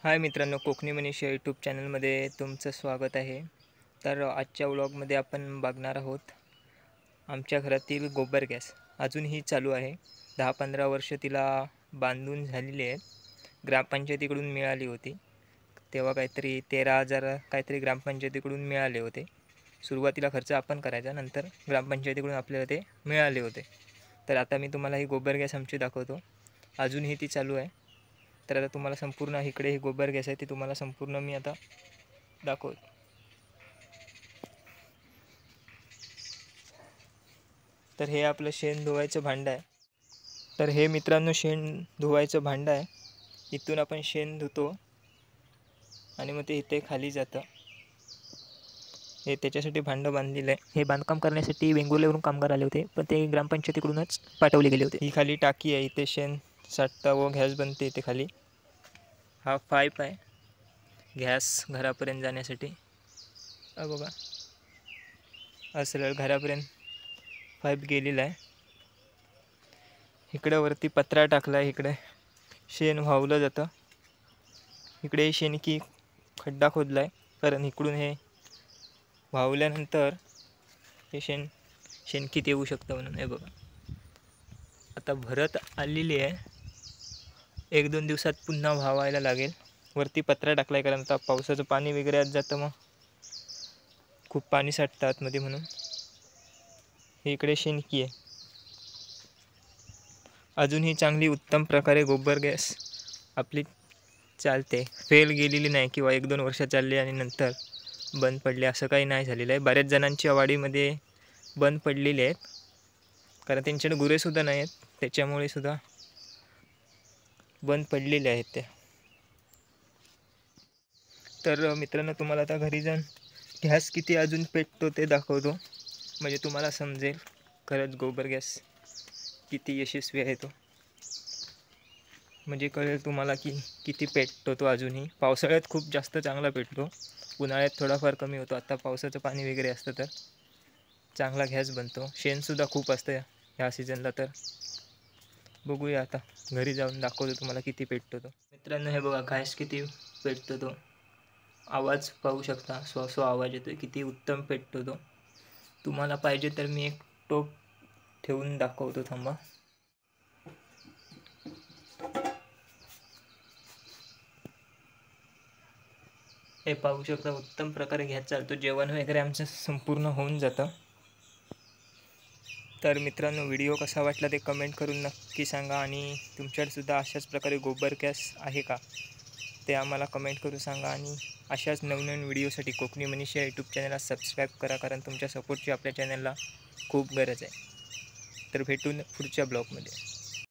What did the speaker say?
हाय मित्रांनो, कोकणी मनीषा यूट्यूब चॅनलमध्ये तुमचं स्वागत आहे। तर आजच्या व्लॉगमध्ये आपण बघणार आहोत आमच्या घरातील गोबर गॅस अजूनही चालू आहे। 10-15 वर्ष तिला बांधून झालेली आहे। ग्रामपंचायतीकडून मिळाली होती तेव्हा काहीतरी 13,000 काहीतरी ग्रामपंचायतीकडून मिळाले होते। सुरुवातीला खर्च आपण करायचा, नंतर ग्रामपंचायतीकडून आपल्याला ते मिळाले होते। तर आता मी तुम्हाला ही गोबर गॅस आमची दाखवतो। अजूनही ती चालू आहे। तर आता तुम्हाला संपूर्ण इकडे ही गोबर गॅस आहे ती तुम्हाला संपूर्ण मी आता दाखवतो। तर हे आपलं शेण धुवायचं भांडं आहे। तर हे मित्रांनो शेण धुवायचं भांडं आहे। इथून आपण शेण धुतो आणि मग ते इथे खाली जातं। हे त्याच्यासाठी भांडं बांधलेलं आहे। हे बांधकाम करण्यासाठी वेंगुर्ल्यावरून कामगार आले होते, पण ते ग्रामपंचायतीकडूनच पाठवले गेले होते। ही खाली टाकी आहे, इथे शेण साठतं व गॅस बनते इथे खाली। हा पाईप आहे गॅस घरापर्यंत जाण्यासाठी। बघा असं घरापर्यंत पाईप गेलेला आहे। इकडे वरती पत्रा टाकला आहे, इकडे शेण वाहवलं जातं। इकडे शेणकी खड्डा खोदला आहे, कारण इकडून हे वाहवल्यानंतर हे शेणकीत येऊ शकतं म्हणून। हे बघा आता भरत आलेली आहे, 1-2 दिवसात पुन्हा व्हावायला लागेल। वरती पत्रा टाकलाय कारण आता पावसाचं पाणी वगैरे आत जातं, मग खूप पाणी साठतं आतमध्ये, म्हणून हे इकडे शेणकी आहे। अजूनही चांगली उत्तम प्रकारे गोबर गॅस आपली चालते, फेल गेलेली नाही किंवा 1-2 वर्ष चालली आणि नंतर बंद पडले असं काही नाही झालेलं आहे। बऱ्याच जणांच्या वाडीमध्ये बंद पडलेले आहेत, कारण त्यांच्याकडे गुरेसुद्धा नाही आहेत, त्याच्यामुळे सुद्धा बंद पडलेले आहेत ते। तर मित्रांनो, तुम्हाला आता घरी जाऊन गॅस किती अजून पेटतो ते दाखवतो, म्हणजे तुम्हाला समजेल खरंच गोबर गॅस किती यशस्वी आहे तो। म्हणजे कळेल तुम्हाला की किती पेटतो तो अजूनही। पावसाळ्यात खूप जास्त चांगला पेटतो, उन्हाळ्यात थोडाफार कमी होतो। आता पावसाचं पाणी वगैरे असतं तर चांगला गॅस बनतो। शेणसुद्धा खूप असतं ह्या सीझनला, तर बघूया आता घरी जाऊन दाखवतो तुम्हाला किती पेटतो तो। मित्रांनो हे बघा गॅस किती पेटतो तो, आवाज पाहू शकता, स्व आवाज येतो, किती उत्तम पेटतो तो। तुम्हाला पाहिजे तर मी एक टोप ठेवून दाखवतो, थांबा। हे पाहू शकता उत्तम प्रकारे गॅस चालतो। जेवण वगैरे आमचं संपूर्ण होऊन जातं। तर मित्रांनो, व्हिडिओ कसा वाटला ते कमेंट करून नक्की सांगा, आणि तुमच्याकडे अशाच प्रकारे गोबर गॅस आहे का ते आम्हाला कमेंट करून सांगा। आणि अशाच नवनवीन व्हिडिओसाठी कोकणी मनीषा यूट्यूब चॅनलला सबस्क्राईब करा, कारण तुमच्या सपोर्टची आपल्या चॅनलला खूप गरज आहे। तर भेटून पुढच्या ब्लॉगमध्ये।